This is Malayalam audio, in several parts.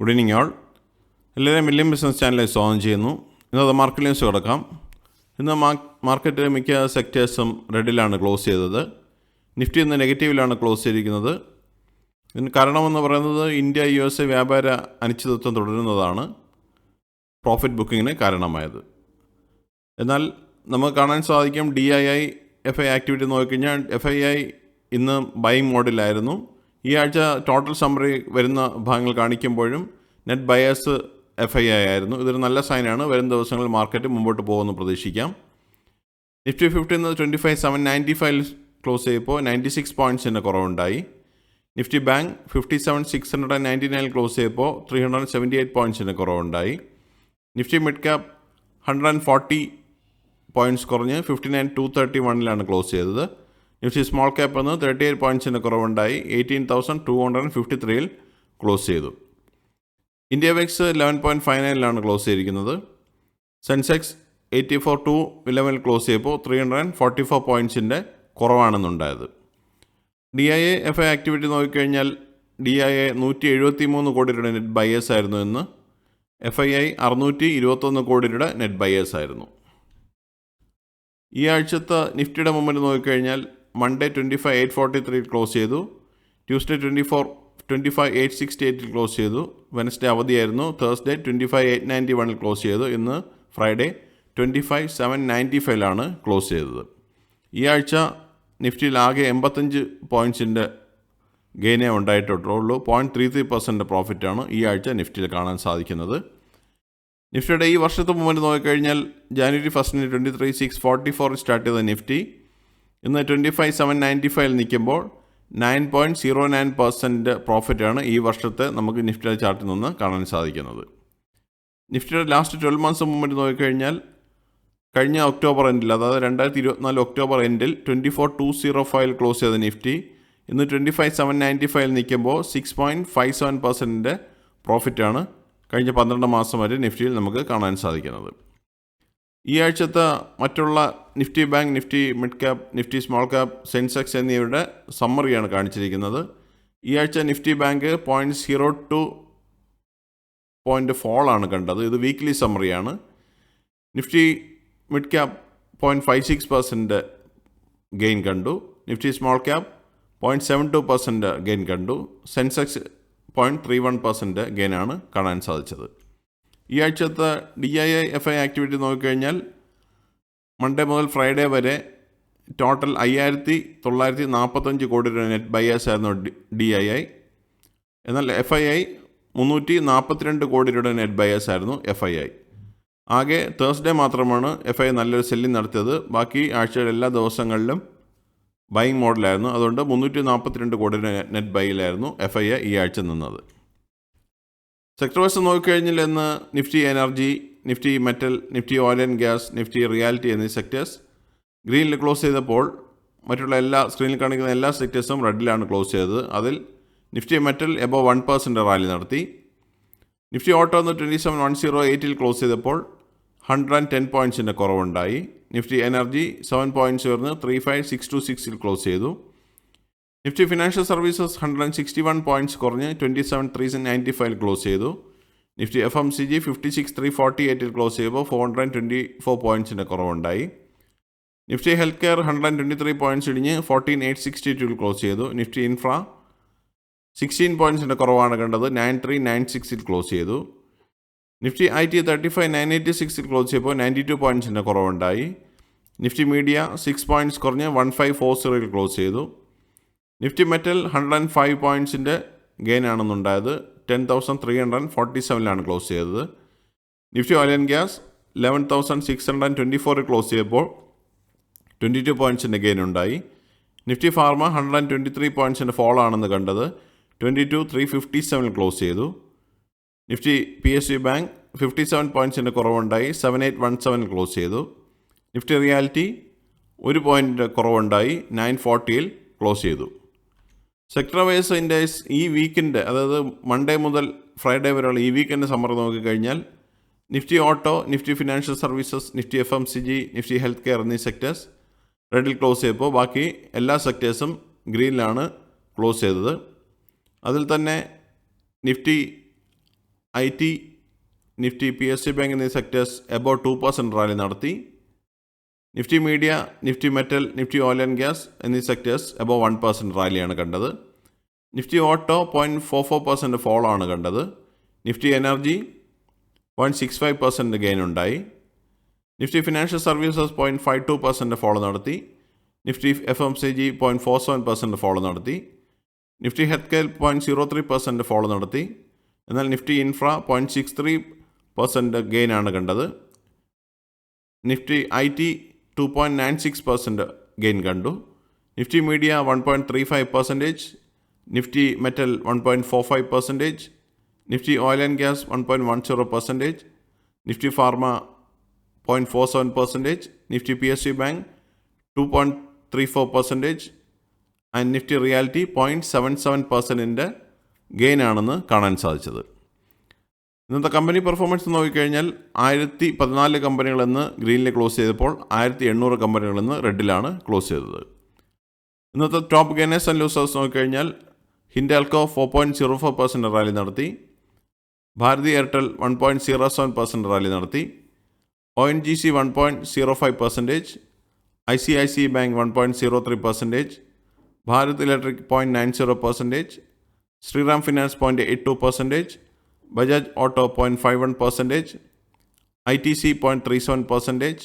ഗുഡ് ഈവനിങ് ആൾ. എല്ലാവരെയും മില്യൺ ബിസിനസ് ചാനലിൽ സ്വാഗതം ചെയ്യുന്നു. ഇന്നത്തെ മാർക്കറ്റ് ന്യൂസ് കിടക്കാം. ഇന്ന് മാർക്കറ്റ് മിക്ക സെക്ടേഴ്സും റെഡിലാണ് ക്ലോസ് ചെയ്തത്. നിഫ്റ്റി ഇന്ന് നെഗറ്റീവിലാണ് ക്ലോസ് ചെയ്തിരിക്കുന്നത്. ഇതിന് കാരണമെന്ന് പറയുന്നത് ഇന്ത്യ USA വ്യാപാര അനിശ്ചിതത്വം തുടരുന്നതാണ് പ്രോഫിറ്റ് ബുക്കിങ്ങിന് കാരണമായത്. എന്നാൽ നമുക്ക് കാണാൻ സാധിക്കും DII FI ആക്ടിവിറ്റി നോക്കിക്കഴിഞ്ഞാൽ FII ഇന്ന് ബൈയിങ് മോഡിലായിരുന്നു. ഈ ആഴ്ച ടോട്ടൽ സമ്മറി വരുന്ന ഭാഗങ്ങൾ കാണിക്കുമ്പോഴും നെറ്റ് ബയേഴ്സ് FII ആയിരുന്നു. ഇതൊരു നല്ല സൈനാണ്. വരും ദിവസങ്ങളിൽ മാർക്കറ്റ് മുമ്പോട്ട് പോകുമെന്ന് പ്രതീക്ഷിക്കാം. നിഫ്റ്റി 50 ഇന്ന് 25,795 ക്ലോസ് ചെയ്തപ്പോൾ 96 പോയിൻറ്റ്സിൻ്റെ കുറവുണ്ടായി. നിഫ്റ്റി ബാങ്ക് 57,699 ക്ലോസ് ചെയ്തപ്പോൾ 378 പോയിൻറ്റ്സിൻ്റെ കുറവുണ്ടായി. നിഫ്റ്റി മിഡ് ക്യാപ് 140 പോയിൻറ്റ്സ് കുറഞ്ഞ് 59,231 ക്ലോസ് ചെയ്തത്. നിഫ്റ്റി സ്മോൾ ക്യാപ്പ് എന്ന് 38 പോയിൻറ്റ്സിൻ്റെ കുറവുണ്ടായി 18,253 ക്ലോസ് ചെയ്തു. ഇന്ത്യ വെക്സ് 11.59 ക്ലോസ് ചെയ്തിരിക്കുന്നത്. സെൻസെക്സ് 84,211 ക്ലോസ് ചെയ്തപ്പോൾ 344 പോയിൻറ്റ്സിൻ്റെ കുറവാണെന്നുണ്ടായത്. DII FI ആക്ടിവിറ്റി നോക്കിക്കഴിഞ്ഞാൽ DII 173 കോടി രൂപയുടെ നെറ്റ് ബയേഴ്സ് ആയിരുന്നു എന്ന്. FII 621 കോടി രൂപയുടെ നെറ്റ് ബയേഴ്സ് ആയിരുന്നു. ഈ ആഴ്ചത്തെ നിഫ്റ്റിയുടെ മൂവ്മെൻറ്റ് നോക്കിക്കഴിഞ്ഞാൽ മൺഡേ 25,843 ക്ലോസ് ചെയ്തു. ട്യൂസ്ഡേ 25,868 ക്ലോസ് ചെയ്തു. വെനസ്ഡേ അവധിയായിരുന്നു. തേഴ്സ്ഡേ 25,891 ക്ലോസ് ചെയ്തു. ഇന്ന് ഫ്രൈഡേ 25,795 ക്ലോസ് ചെയ്തത്. ഈ ആഴ്ച നിഫ്റ്റിയിൽ ആകെ 85 പോയിൻറ്റ്സിൻ്റെ ഗെയിനേ ഉണ്ടായിട്ടുള്ളൂ. 0.33% പ്രോഫിറ്റാണ് ഈ ആഴ്ച നിഫ്റ്റിയിൽ കാണാൻ സാധിക്കുന്നത്. നിഫ്റ്റിയുടെ ഈ വർഷത്തെ മൂവ്മെൻറ്റ് നോക്കിക്കഴിഞ്ഞാൽ ജാനുവരി 1 23,644 സ്റ്റാർട്ട് ചെയ്ത നിഫ്റ്റി ഇന്ന് 25,795 നിൽക്കുമ്പോൾ 9.09% പ്രോഫിറ്റാണ് ഈ വർഷത്തെ നമുക്ക് നിഫ്റ്റിയുടെ ചാർട്ടിൽ നിന്ന് കാണാൻ സാധിക്കുന്നത്. നിഫ്റ്റിയുടെ ലാസ്റ്റ് 12 മന്ത്സ് മൂവ്മെൻറ്റ് നോക്കിക്കഴിഞ്ഞാൽ കഴിഞ്ഞ ഒക്ടോബർ എൻഡിൽ, അതായത് 2024 ഒക്ടോബർ എൻഡിൽ 24,205 ക്ലോസ് ചെയ്ത നിഫ്റ്റി ഇന്ന് 25,795 നിൽക്കുമ്പോൾ 6.57% പ്രോഫിറ്റാണ് കഴിഞ്ഞ 12 മാസം വരെ നിഫ്റ്റിയിൽ നമുക്ക് കാണാൻ സാധിക്കുന്നത്. ഈ ആഴ്ചത്തെ മറ്റുള്ള Nifty bank, Nifty mid cap, Nifty small cap, Sensex എന്നിവയുടെ സമ്മറിയാണ് കാണിച്ചിരിക്കുന്നത്. ഈ ആഴ്ച നിഫ്റ്റി ബാങ്ക് 0.02 പോയിൻ്റ് ഫോളാണ് കണ്ടത്. ഇത് വീക്ക്ലി സമ്മറിയാണ്. നിഫ്റ്റി മിഡ് ക്യാപ് 0.56% ഗെയിൻ കണ്ടു. നിഫ്റ്റി സ്മോൾ ക്യാപ് 0.72% ഗെയിൻ കണ്ടു. സെൻസെക്സ് 0.31% ഗെയിനാണ് കാണാൻ സാധിച്ചത്. ഈ ആഴ്ചത്തെ DII FI ആക്ടിവിറ്റി നോക്കിക്കഴിഞ്ഞാൽ മൺഡേ മുതൽ ഫ്രൈഡേ വരെ ടോട്ടൽ 5,945 കോടി രൂപ നെറ്റ് ബയേഴ്സ് ആയിരുന്നു DII. എന്നാൽ FII 342 കോടി രൂപയുടെ നെറ്റ് ബയേഴ്സ് ആയിരുന്നു FII. ആകെ തേഴ്സ്ഡേ മാത്രമാണ് FI നല്ലൊരു സെല്ലിംഗ് നടത്തിയത്. ബാക്കി ആഴ്ചയുടെ എല്ലാ ദിവസങ്ങളിലും ബൈയിങ് മോഡലായിരുന്നു. അതുകൊണ്ട് 342 കോടി നെറ്റ് ബൈയിലായിരുന്നു FII ഈ ആഴ്ച നിന്നത്. സെക്ടർ വൈസ് നോക്കിക്കഴിഞ്ഞാൽ ഇന്ന് Nifty energy, Nifty metal, Nifty oil and gas, Nifty reality എന്നീ സെക്ടേഴ്സ് ഗ്രീനിൽ ക്ലോസ് ചെയ്തപ്പോൾ മറ്റുള്ള സ്ക്രീനിൽ കാണിക്കുന്ന എല്ലാ സെക്ടേഴ്സും റെഡിലാണ് ക്ലോസ് ചെയ്തത്. അതിൽ നിഫ്റ്റി മെറ്റൽ എബോവ് 1% റാലി നടത്തി. നിഫ്റ്റി ഓട്ടോ എന്ന് 27,108 ക്ലോസ് ചെയ്തപ്പോൾ 110 പോയിൻറ്റ്സിൻ്റെ കുറവുണ്ടായി. നിഫ്റ്റി എനർജി 7 പോയിൻറ്റ്സ് ഉയർന്ന് 35,626 ക്ലോസ് ചെയ്തു. നിഫ്റ്റി ഫിനാൻഷ്യൽ സർവീസസ് 161 പോയിൻറ്റ്സ് കുറഞ്ഞ് 27,395 ക്ലോസ് ചെയ്തു. നിഫ്റ്റി FMCG 56,348 ക്ലോസ് ചെയ്യുമ്പോൾ 424 പോയിൻറ്റ്സിൻ്റെ കുറവുണ്ടായി. നിഫ്റ്റി ഹെൽത്ത് കെയർ 123 പോയിൻറ്റ്സ് ഇടിഞ്ഞ് 14,862 ക്ലോസ് ചെയ്തു. നിഫ്റ്റി ഇൻഫ്ര 16 പോയിൻറ്റ്സിൻ്റെ കുറവാണ് കണ്ടത്. 93,960 ക്ലോസ് ചെയ്തു. നിഫ്റ്റി IT 35,986 ക്ലോസ് ചെയ്യുമ്പോൾ 92 പോയിൻറ്റ്സിൻ്റെ കുറവുണ്ടായി. നിഫ്റ്റി മീഡിയ 6 പോയിൻറ്റ്സ് കുറഞ്ഞ് 1540 ക്ലോസ് ചെയ്തു. നിഫ്റ്റി മെറ്റൽ 105 പോയിൻറ്റ്സിൻ്റെ ഗെയിൻ ആണെന്നുണ്ടായത്. 10,347 ക്ലോസ് ചെയ്തത്. Nifty oil and gas 11,624 close ചെയ്തപ്പോൾ 22 പോയിൻറ്റ്സിൻ്റെ ഗെയിൻ ഉണ്ടായി. നിഫ്റ്റി ഫാർമ 123 പോയിൻറ്റ്സിൻ്റെ ഫോൾ ആണെന്ന് കണ്ടത്. 22,357 ക്ലോസ് ചെയ്തു. നിഫ്റ്റി PSU ബാങ്ക് 57 പോയിൻറ്റ്സിൻ്റെ കുറവുണ്ടായി. 7,817 ക്ലോസ് ചെയ്തു. നിഫ്റ്റി റിയാലിറ്റി 1 പോയിൻറ്റ് കുറവുണ്ടായി. 940 ക്ലോസ് ചെയ്തു. സെക്ടർ വൈസ് ഇൻഡെക്സ് ഈ വീക്കിൻ്റെ, അതായത് മൺഡേ മുതൽ ഫ്രൈഡേ വരെയുള്ള ഈ വീക്കിൻ്റെ സമ്മർ നോക്കിക്കഴിഞ്ഞാൽ Nifty auto, Nifty financial services, Nifty FMCG, Nifty health care എന്നീ സെക്ടേഴ്സ് റെഡിൽ ക്ലോസ് ചെയ്തപ്പോൾ ബാക്കി എല്ലാ സെക്ടേഴ്സും ഗ്രീനിലാണ് ക്ലോസ് ചെയ്തത്. അതിൽ തന്നെ Nifty IT, Nifty, PSU bank എന്നീ സെക്ടേഴ്സ് എബോവ് 2% റാലി നടത്തി. Nifty media, Nifty metal, Nifty oil and gas എന്നീ സെക്ടേഴ്സ് എബോവ് 1% റാലിയാണ് കണ്ടത്. നിഫ്റ്റി ഓട്ടോ 0.44% ഫോളാണ് കണ്ടത്. നിഫ്റ്റി എനർജി 0.65% ഗെയിൻ ഉണ്ടായി. നിഫ്റ്റി ഫിനാൻഷ്യൽ സർവീസസ് 0.52% ഫോളോ നടത്തി. നിഫ്റ്റി FMCG 0.47% ഫോളോ നടത്തി. നിഫ്റ്റി ഹെൽത്ത് കെയർ 0.03% ഫോളോ നടത്തി. എന്നാൽ നിഫ്റ്റി ഇൻഫ്ര 0.63% ഗെയിനാണ് കണ്ടത്. നിഫ്റ്റി IT 2.96% ഗെയിൻ കണ്ടു. Nifty media 1.35%, Nifty metal 1.45%, Nifty oil and gas 1.10%, Nifty pharma 0.47%, Nifty PSU bank 2.34% and Nifty reality 0.77% ഗെയിനാണെന്ന് കാണാൻ സാധിച്ചത്. ഇന്നത്തെ കമ്പനി പെർഫോമൻസ് നോക്കിക്കഴിഞ്ഞാൽ 1014 കമ്പനികളെന്ന് ഗ്രീനിൽ ക്ലോസ് ചെയ്തപ്പോൾ 1800 കമ്പനികളെന്ന് റെഡിലാണ് ക്ലോസ് ചെയ്തത്. ഇന്നത്തെ ടോപ്പ് ഗെയിനേഴ്സ് ആൻഡ് ലൂസേഴ്സ് നോക്കിക്കഴിഞ്ഞാൽ ഹിൻഡാൽകോ 4.04% റാലി നടത്തി. ഭാരതി എയർടെൽ 1.07% റാലി നടത്തി. ONGC 1.05%, ICICI bank 1.03%, Bharat electric 0.90%, Shriram finance 0.82%, Bajaj auto 0.51%, ITC 0.37%,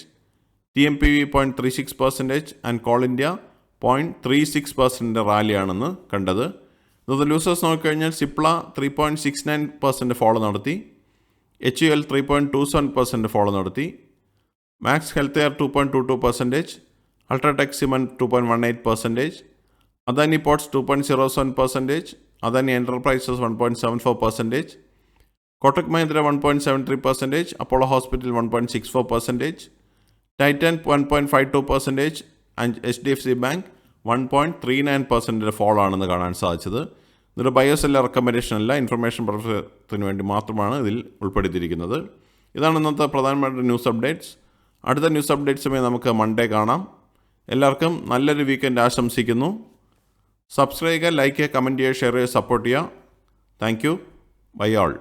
TMPV 0.36% and coal India 0.36% റാലിയാണെന്ന് കണ്ടത്. ഇന്നത്തെ ലൂസേഴ്സ് നോക്കിക്കഴിഞ്ഞാൽ സിപ്ല 3.69% ഫോളോ നടത്തി. HUL 3.27% ഫോളോ നടത്തി. Max health care 2.22%, UltraTech cement 2.18%, Adani ports 2.07%, Adani enterprises 1.74%, Kotak Mahindra 1.73%, Apollo hospital 1.64%, Titan 1.52% and HDFC bank 1.39% ഫോളാണെന്ന് കാണാൻ സാധിച്ചത്. ഇതൊരു ബയോസെല്ല റെക്കമെൻഡേഷൻ അല്ല, ഇൻഫർമേഷൻ പർപ്പസിന് വേണ്ടി മാത്രമാണ് ഇതിൽ ഉൾപ്പെടുത്തിയിരിക്കുന്നത്. ഇതാണ് ഇന്നത്തെ പ്രധാനപ്പെട്ട ന്യൂസ് അപ്ഡേറ്റ്സ്. അടുത്ത ന്യൂസ് അപ്ഡേറ്റ്സുമായി നമുക്ക് മൺഡേ കാണാം. എല്ലാവർക്കും നല്ലൊരു വീക്കെൻഡ് ആശംസിക്കുന്നു. സബ്സ്ക്രൈബ് ചെയ്യുക, ലൈക്ക് ചെയ്യുക, കമൻറ്റ് ചെയ്യുക, ഷെയർ ചെയ്യുക, സപ്പോർട്ട് ചെയ്യുക. Thank you. Bye all.